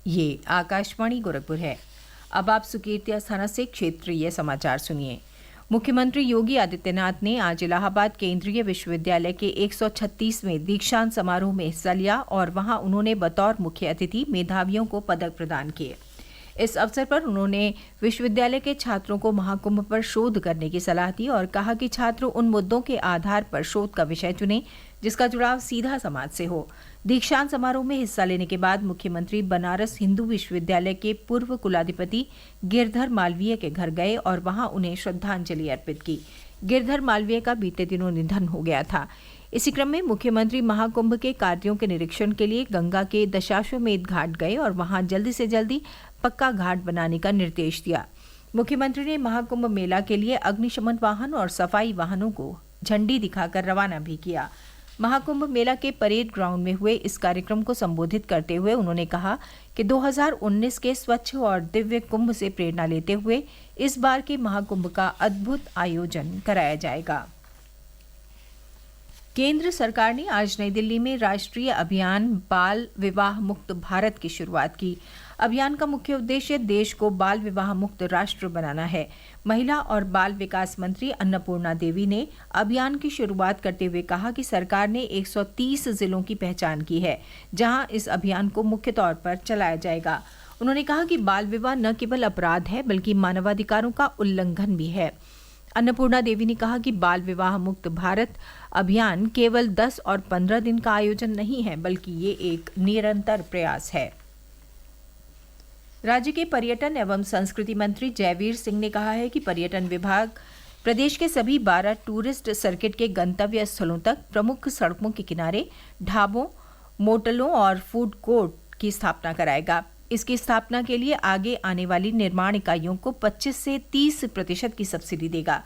ये आकाशवाणी गोरखपुर है। अब आप सुकीर्ति अस्थाना से क्षेत्रीय समाचार सुनिए। मुख्यमंत्री योगी आदित्यनाथ ने आज इलाहाबाद केंद्रीय विश्वविद्यालय के 136वें दीक्षांत समारोह में हिस्सा लिया और वहां उन्होंने बतौर मुख्य अतिथि मेधावियों को पदक प्रदान किए। इस अवसर पर उन्होंने विश्वविद्यालय के छात्रों को महाकुंभ पर शोध करने की सलाह दी और कहा कि छात्र उन मुद्दों के आधार पर शोध का विषय चुनें जिसका जुड़ाव सीधा समाज से हो। दीक्षांत समारोह में हिस्सा लेने के बाद मुख्यमंत्री बनारस हिंदू विश्वविद्यालय के पूर्व कुलाधिपति गिरधर मालवीय के घर गए और वहां उन्हें श्रद्धांजलि अर्पित की। गिरधर मालवीय का बीते दिनों निधन हो गया था। इसी क्रम में मुख्यमंत्री महाकुंभ के कार्यों के निरीक्षण के लिए गंगा के दशाश्वमेध घाट गए और वहां जल्दी से जल्दी पक्का घाट बनाने का निर्देश दिया। मुख्यमंत्री ने महाकुंभ मेला के लिए अग्निशमन वाहन और सफाई वाहनों को झंडी दिखाकर रवाना भी किया। महाकुंभ मेला के परेड ग्राउंड में हुए इस कार्यक्रम को संबोधित करते हुए उन्होंने कहा कि 2019 के स्वच्छ और दिव्य कुंभ से प्रेरणा लेते हुए इस बार के महाकुंभ का अद्भुत आयोजन कराया जाएगा। केंद्र सरकार ने आज नई दिल्ली में राष्ट्रीय अभियान बाल विवाह मुक्त भारत की शुरुआत की। अभियान का मुख्य उद्देश्य देश को बाल विवाह मुक्त राष्ट्र बनाना है। महिला और बाल विकास मंत्री अन्नपूर्णा देवी ने अभियान की शुरुआत करते हुए कहा कि सरकार ने 130 जिलों की पहचान की है जहां इस अभियान को मुख्य तौर पर चलाया जाएगा। उन्होंने कहा कि बाल विवाह न केवल अपराध है बल्कि मानवाधिकारों का उल्लंघन भी है। अन्नपूर्णा देवी ने कहा कि बाल विवाह मुक्त भारत अभियान केवल 10 और 15 दिन का आयोजन नहीं है बल्कि ये एक निरंतर प्रयास है। राज्य के पर्यटन एवं संस्कृति मंत्री जयवीर सिंह ने कहा है कि पर्यटन विभाग प्रदेश के सभी 12 टूरिस्ट सर्किट के गंतव्य स्थलों तक प्रमुख सड़कों के किनारे ढाबों, मोटलों और फूड कोर्ट की स्थापना कराएगा। इसकी स्थापना के लिए आगे आने वाली निर्माण इकाइयों को 25 से 30% की सब्सिडी देगा।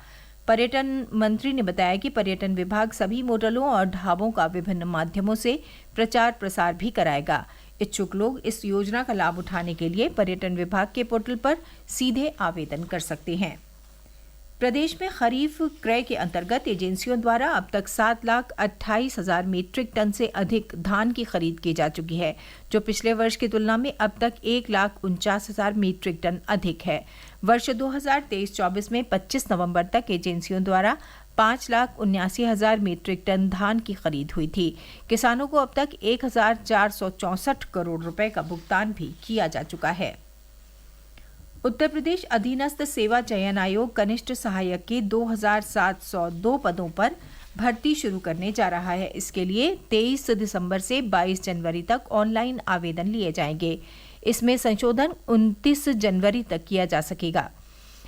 पर्यटन मंत्री ने बताया कि पर्यटन विभाग सभी मोटलों और ढाबों का विभिन्न माध्यमों से प्रचार प्रसार भी कराएगा। इच्छुक लोग इस योजना का लाभ उठाने के लिए पर्यटन विभाग के पोर्टल पर सीधे आवेदन कर सकते हैं। प्रदेश में खरीफ क्रय के अंतर्गत एजेंसियों द्वारा अब तक 7,28,000 मीट्रिक टन से अधिक धान की खरीद की जा चुकी है, जो पिछले वर्ष की तुलना में अब तक 1,49,000 मीट्रिक टन अधिक है। वर्ष 2023-24 में 25 नवंबर तक एजेंसियों द्वारा 5,79,000 मीट्रिक टन धान की खरीद हुई थी। किसानों को अब तक 1,464 करोड़ रुपए का भुगतान भी किया जा चुका है। उत्तर प्रदेश अधीनस्थ सेवा चयन आयोग कनिष्ठ सहायक के 2,702 पदों पर भर्ती शुरू करने जा रहा है। इसके लिए 23 दिसंबर से 22 जनवरी तक ऑनलाइन आवेदन लिए जाएंगे। इसमें संशोधन 29 जनवरी तक किया जा सकेगा।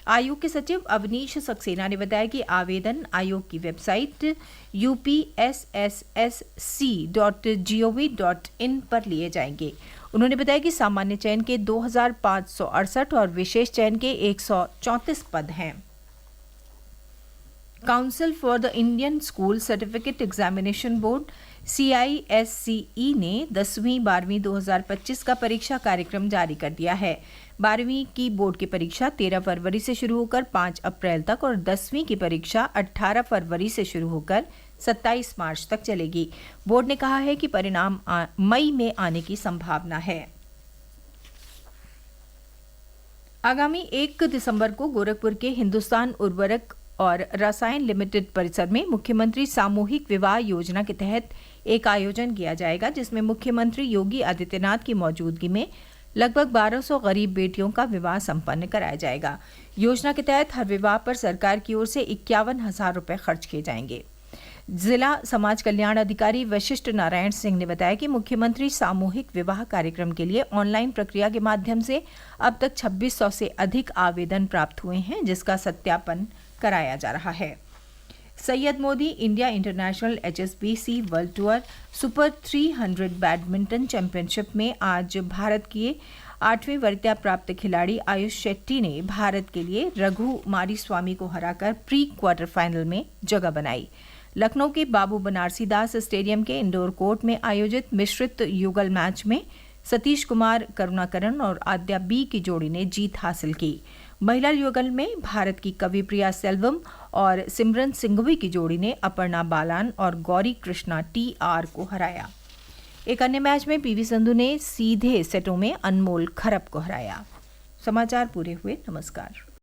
आयोग के सचिव अवनीश सक्सेना ने बताया कि आवेदन आयोग की वेबसाइट upssc.gov.in पर लिए जाएंगे। उन्होंने बताया कि सामान्य चयन के 2,568 और विशेष चयन के 134 पद हैं। Council for the Indian school certificate examination board CISCE ने 10वीं 12वीं 2025 का परीक्षा कार्यक्रम जारी कर दिया है। 12वीं की बोर्ड की परीक्षा 13 फरवरी से शुरू होकर 5 अप्रैल तक और 10वीं की परीक्षा 18 फरवरी से शुरू होकर 27 मार्च तक चलेगी। बोर्ड ने कहा है कि परिणाम मई में आने की संभावना है। आगामी 1 दिसंबर को गोरखपुर के हिंदुस्तान उर्वरक और रसायन लिमिटेड परिसर में मुख्यमंत्री सामूहिक विवाह योजना के तहत एक आयोजन किया जाएगा, जिसमें मुख्यमंत्री योगी आदित्यनाथ की मौजूदगी में लगभग 1200 गरीब बेटियों का विवाह संपन्न कराया जाएगा। योजना के तहत हर विवाह पर सरकार की ओर से 51,000 रुपये खर्च किए जाएंगे। जिला समाज कल्याण अधिकारी वशिष्ठ नारायण सिंह ने बताया कि मुख्यमंत्री सामूहिक विवाह कार्यक्रम के लिए ऑनलाइन प्रक्रिया के माध्यम से अब तक 2600 से अधिक आवेदन प्राप्त हुए हैं, जिसका सत्यापन कराया जा रहा है। Syed Modi India international HSBC world tour super 300 badminton championship में आज भारत के 8वीं वरीयता प्राप्त खिलाड़ी आयुष शेट्टी ने भारत के लिए रघु मारीस्वामी को हराकर प्री क्वार्टर फाइनल में जगह बनाई। लखनऊ के बाबू बनारसी दास स्टेडियम के इंडोर कोर्ट में आयोजित मिश्रित युगल मैच में सतीश कुमार करुणाकरण और आद्या बी की जोड़ी ने जीत हासिल की। महिला युगल में भारत की कविप्रिया सेल्वम और सिमरन सिंघवी की जोड़ी ने अपर्णा बालान और गौरी कृष्णा TR को हराया। एक अन्य मैच में पीवी संधू ने सीधे सेटों में अनमोल खरप को हराया। समाचार पूरे हुए। नमस्कार।